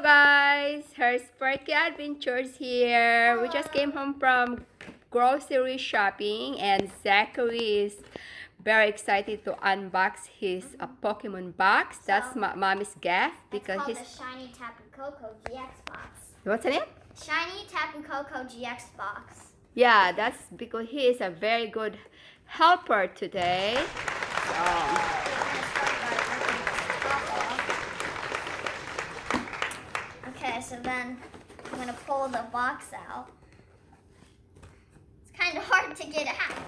Guys, her Sparky Adventures here. We just came home from grocery shopping and Zachary is very excited to unbox his Pokemon box. That's mommy's gift because it's he's called the Shiny Tapu Koko GX box. what's the name? Shiny Tapu Koko GX box. Yeah, that's because he is a very good helper today. Okay, so then I'm gonna pull the box out. It's kind of hard to get out,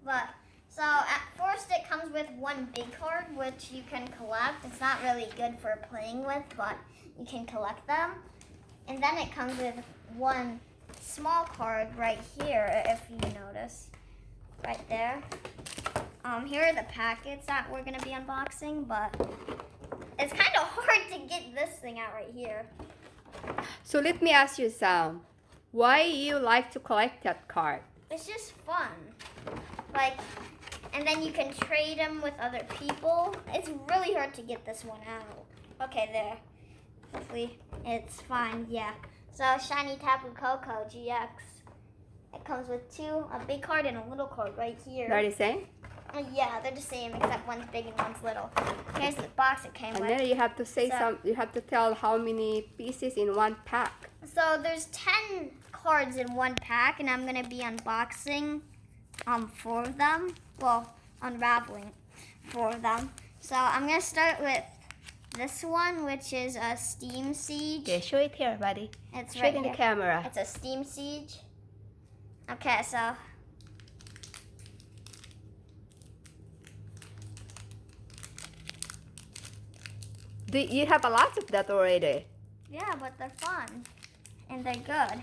but so at first it comes with one big card which you can collect. It's not really good for playing with, but you can collect them. And then it comes with one small card right here, if you notice, right there. Here are the packets that we're gonna be unboxing, but it's kind of hard to get this thing out right here. So let me ask you, Sam, why you like to collect that card? It's just fun. Like, and then you can trade them with other people. It's really hard to get this one out. Okay, there. Hopefully it's fine, yeah. So, Shiny Tapu Koko GX. It comes with two, a big card and a little card right here. They're the same? Yeah, they're the same except one's big and one's little. Here's the box it came And with. then you have to say you have to tell how many pieces in one pack. So there's 10 cards in one pack, and I'm gonna be unboxing 4 of them. Well, unraveling 4 of them. So I'm gonna start with this one, which is a Steam Siege. Okay, show it here, buddy. It's show right it in here. the camera. It's a Steam Siege. Okay, so You have a lot of that already. yeah, but they're fun and they're good.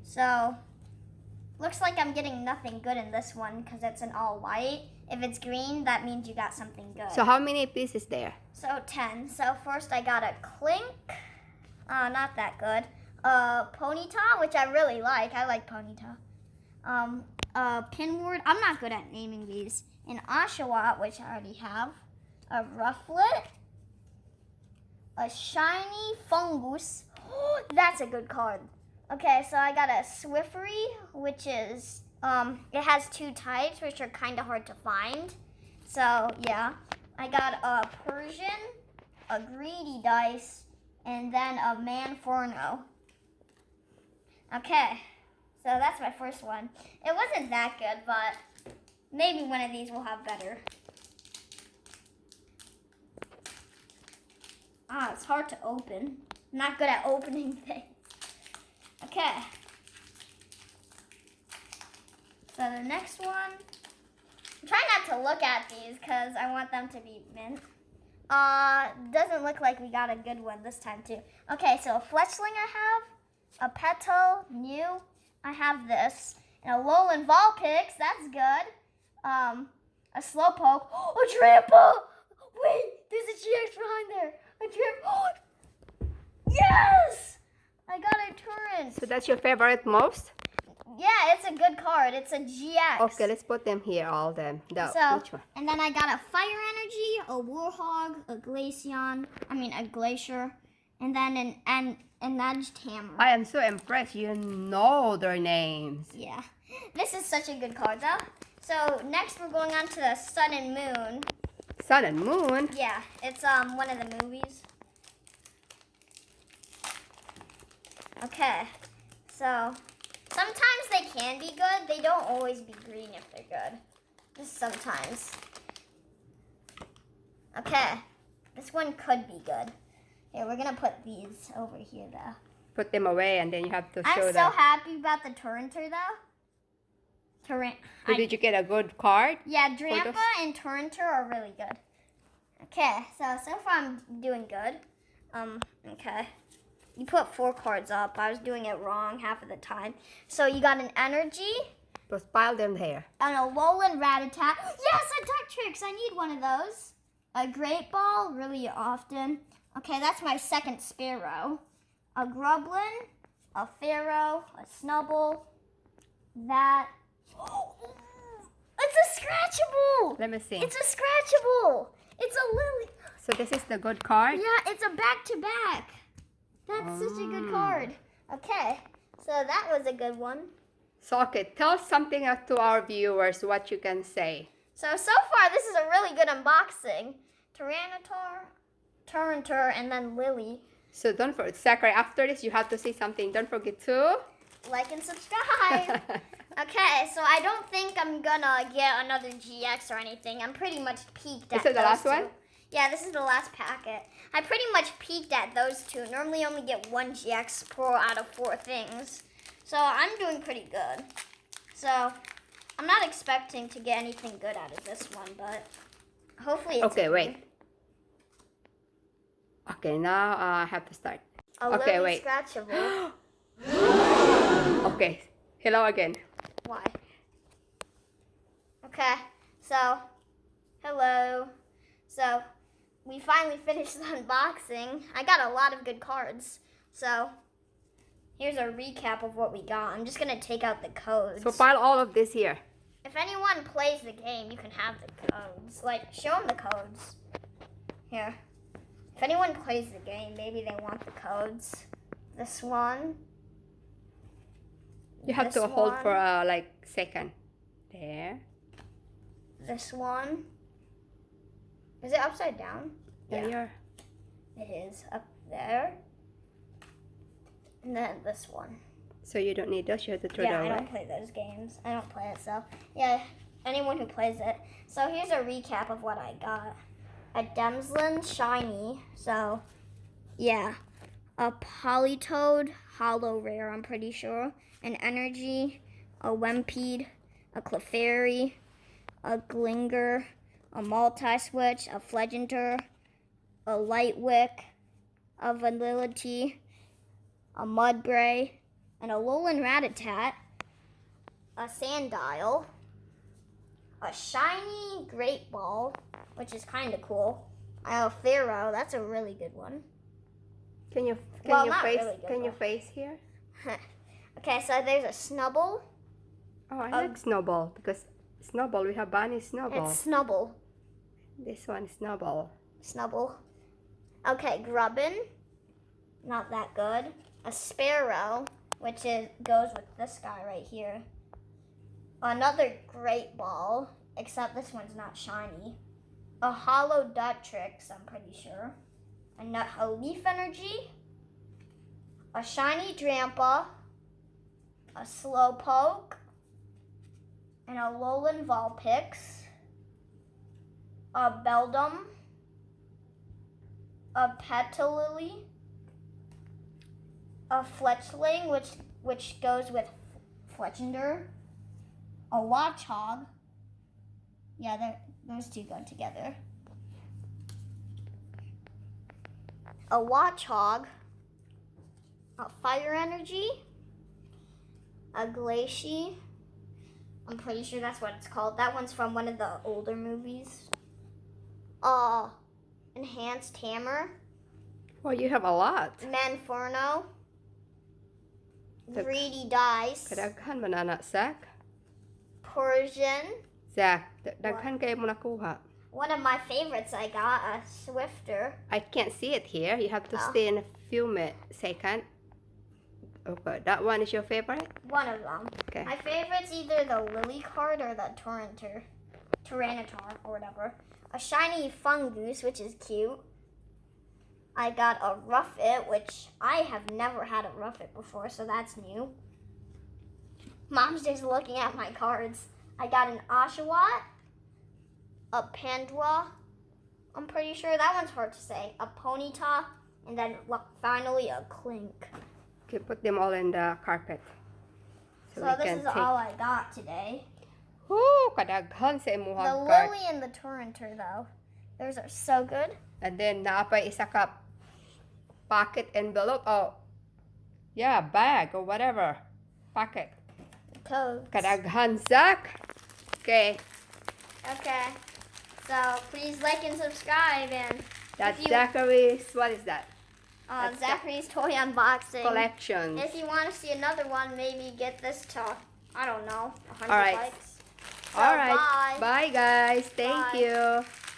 So looks like I'm getting nothing good in this one because it's an all white. If it's green, that means you got something good. So how many pieces there? So 10. So first I got a Clink. Not that good. Ponyta, which I really like. I like Ponyta. Pinward. I'm not good at naming these. An Oshawott, which I already have. A Rufflet. A Shiny Fungus. Oh, that's a good card. Okay, so I got a Swiffery, which is, it has 2 types, which are kind of hard to find. So, yeah. I got a Persian, a Greedy Dice, and then a Manforno. Okay, so that's my first one. It wasn't that good, but maybe one of these will have better. It's hard to open. I'm not good at opening things. Okay. So the next one, try not to look at these because I want them to be mint. Doesn't look like we got a good one this time too. Okay, so a Fletchling I have, a Petal, new, I have this, and a Alolan Vulpix, that's good. A Slowpoke, a Trample! Wait, there's a GX behind there. A Trample, yes! I got a Torrent. So that's your favorite most? Yeah, it's a good card. It's a GX. Okay, let's put them here, all of them. Which one? And then I got a Fire Energy, a Warhog, a Glacier, and then an Edged Hammer. I am so impressed. You know their names. Yeah. This is such a good card, though. So next we're going on to the Sun and Moon. Sun and Moon? Yeah, it's one of the movies. Okay, so sometimes they can be good. They don't always be green if they're good. Just sometimes. Okay, this one could be good. Here, we're gonna put these over here though. Put them away and then you have to show I'm so them. happy about the Torrenter though. So did you get a good card? Yeah, Drampa and Torrenter are really good. Okay, so far I'm doing good. Okay. You put 4 cards up. I was doing it wrong half of the time. So you got an Energy. Just pile them there. And a Alolan Rattata. Yes, a Ductrix. I need one of those. A Great Ball, really often. Okay, that's my second Sparrow. A Grublin, a Pharaoh, a Snubble. That. It's a Scratchable. Let me see. It's a Scratchable. It's a Lily. So this is the good card? Yeah, it's a back-to-back. That's such a good card. Okay, so that was a good one. So, okay, tell something to our viewers what you can say. So far, this is a really good unboxing. Tyranitar, and then Lily. So don't forget, Zachary, after this, you have to say something. Don't forget to like and subscribe. Okay, so I don't think I'm gonna get another GX or anything. I'm pretty much peaked at Is it the last two. one? Yeah, this is the last packet. I pretty much peaked at those two. Normally only get one GX Pro out of 4 things. So I'm doing pretty good. So I'm not expecting to get anything good out of this one, but hopefully it's okay, wait. Okay, now I have to start. Okay, wait. Scratchable. Okay, hello again. Why? Okay, so, hello. So, we finally finished the unboxing. I got a lot of good cards. So, here's a recap of what we got. I'm just going to take out the codes. So file all of this here. If anyone plays the game, you can have the codes. Like, show them the codes. Here. If anyone plays the game, maybe they want the codes. This one. You have to hold for like second. There. This one. Is it upside down? There you are. It is up there. And then this one. So you don't need those, you have to throw that away? I don't play those games. I don't play it, so yeah, anyone who plays it. So here's a recap of what I got. A Demslin Shiny, so yeah. A Politoed Hollow Rare, I'm pretty sure. An Energy, a Wempede, a Clefairy, a Glinger, a Multi-Switch, a Fledgenter, a Lightwick, a Vanillity, a Mudbray, and a Alolan Rattata, a Sandile, a shiny Great Ball, which is kind of cool. A Pharaoh, that's a really good one. Can you face here? Okay, so there's a Snubble. Oh, I like Snowball because Snowball, we have Bunny Snowball. It's Snubble. This one is Snowball. Snubble. Okay, Grubbin. Not that good. A Sparrow, which goes with this guy right here. Another Great Ball, except this one's not shiny. A Hollow Dutrix, I'm pretty sure. A Leaf Energy. A shiny Drampa. A Slowpoke. And a Alolan Vulpix. A Beldum. A Petalilly. A Fletchling, which goes with Fletchender. A Watchog. Yeah, those two go together. A Watchog. A Fire Energy. A Glacie. I'm pretty sure that's what it's called. That one's from one of the older movies. Enhanced Hammer. Well, you have a lot. Manforno. Greedy Dice. Kadaghan man anak, Zach? Persian. Zach, daghan kayo mo nakuha. One of my favorites I got, a Swifter. I can't see it here. You have to stay in a few seconds. Okay, that one is your favorite? One of them. Okay. My favorite's either the Lily card or the Tyranitar or whatever. A shiny Fungoose, which is cute. I got a Ruffit, which I have never had a Ruffit before, so that's new. Mom's just looking at my cards. I got an Oshawott, a Pandwa, I'm pretty sure. That one's hard to say. A Ponyta, and then finally a Clink. Okay, put them all in the carpet. So this is all I got today. Woo! Kadaghan sa imuhang The card. Lily and the Torrenter, though. Those are so good. And then, naapay isa ka pocket envelope. Oh, yeah, bag or whatever. Pocket. Codes. Kadaghan, Zach. Okay. Okay. So please like and subscribe, and That's Zachary's, what is that? That's Zachary's toy unboxing. Collection. If you want to see another one, maybe get this to, I don't know, 100 All right. likes. So, All right. bye. Bye, guys. Thank Bye. you.